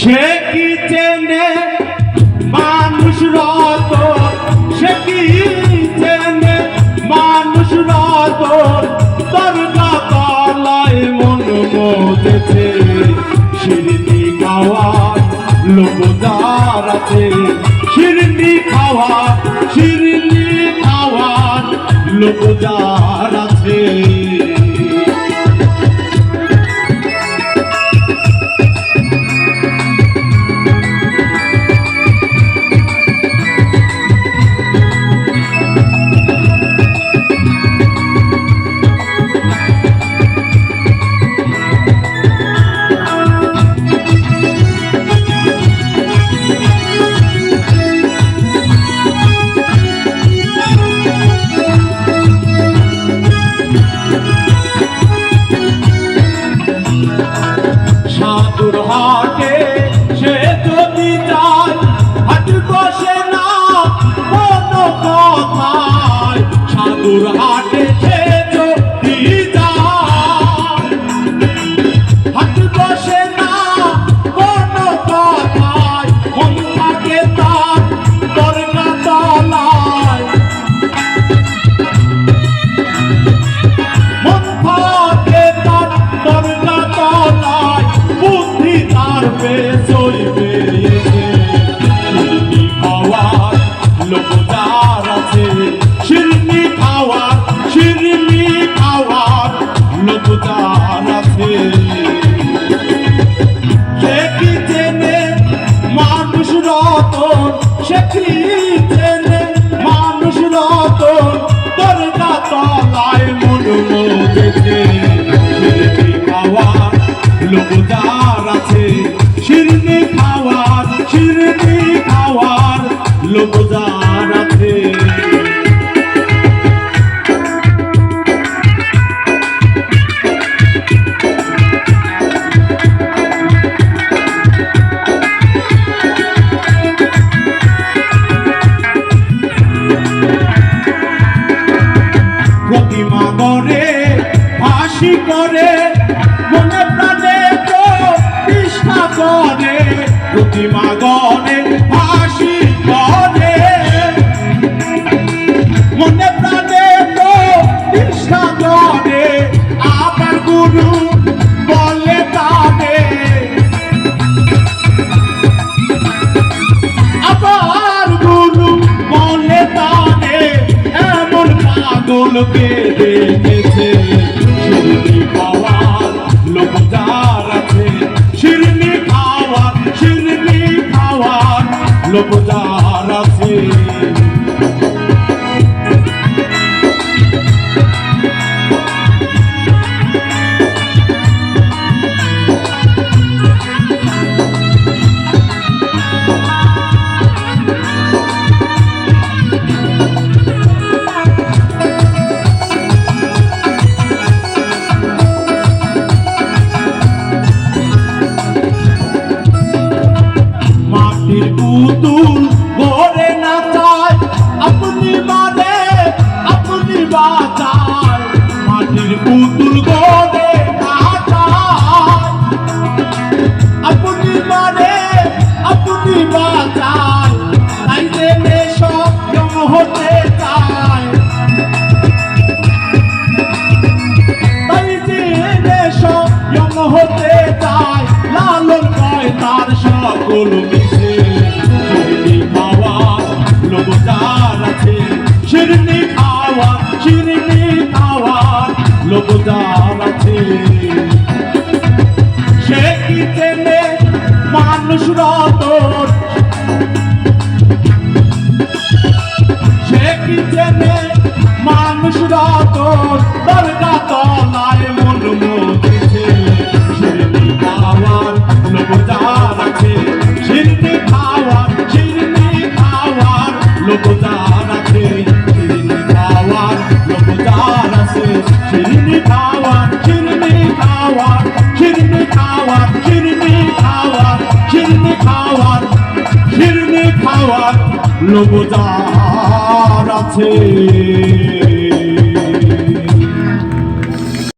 সে কি চেনে মানুষ রতন, সে কি চেনে মানুষ রতন, দরগা তলায় মন মজেছে। শিরনি খাওয়ার লোক যার আছে, শিরনি খাওয়ার লোক যার আছে। সাধুর হাটে সে যদি যায়, হাট বসে না কোনো কথায়। সাধুর হাটে সে যদি যায়, হাট বসে না কোনো কথায়। মন থাকে তার দরগা তলায়, মন থাকে তার দরগা তলায়। বুদ্ধি তার পেছই বেরিয়েছে। শিরনি খাওয়ার লোক যার আছে, শিরনি খাওয়ার লোক যার আছে। সে কি চেনে মানুষ রতন, সে কি চেনে মানুষ রতন, দরগা তলায় মন মজেছে। শিরনি খাওয়ার লোক যার আছে, শিরনি খাওয়ার লোক যার আছে। প্রতিমা গড়ে ফাঁসি করে, মনে প্রাণে প্রতিষ্ঠা করে। প্রতিমা গড়ে ফাঁসি করে, মনে প্রাণে প্রতিষ্ঠা করে। আবার গুরু বলে তাকে, আবার গুরু বলে তাকে, এমন পাগলকে দেখেছে। শিরনি খাওয়ার লোক যার আছে, শিরনি খাওয়ার লোক যার আছে। মাটির পুতুল গড়ে নাচায়, আপনি মানে আপনি বাঁচায়। মাটির পুতুল গড়ে নাচায়, আপনি মানে আপনি বাঁচায়। তাই জেনে সক্ষম হতে চায়, তাই জেনে সক্ষম হতে চায়। লালন কয় তার সকল মিছে। শিরনি খাওয়ার লোক যার আছে, শিরনি খাওয়ার লোক যার আছে। সে কি চেনে মানুষ রতন, সে কি চেনে মানুষ রতন, দরগা তলায় মন মজেছে। শিরনি খাওয়ার লোক যার আছে, শিরনি খাওয়ার লোক যার আছে। শিরনি খাওয়ার লোক যার আছে, শিরনি খাওয়ার লোক যার আছে।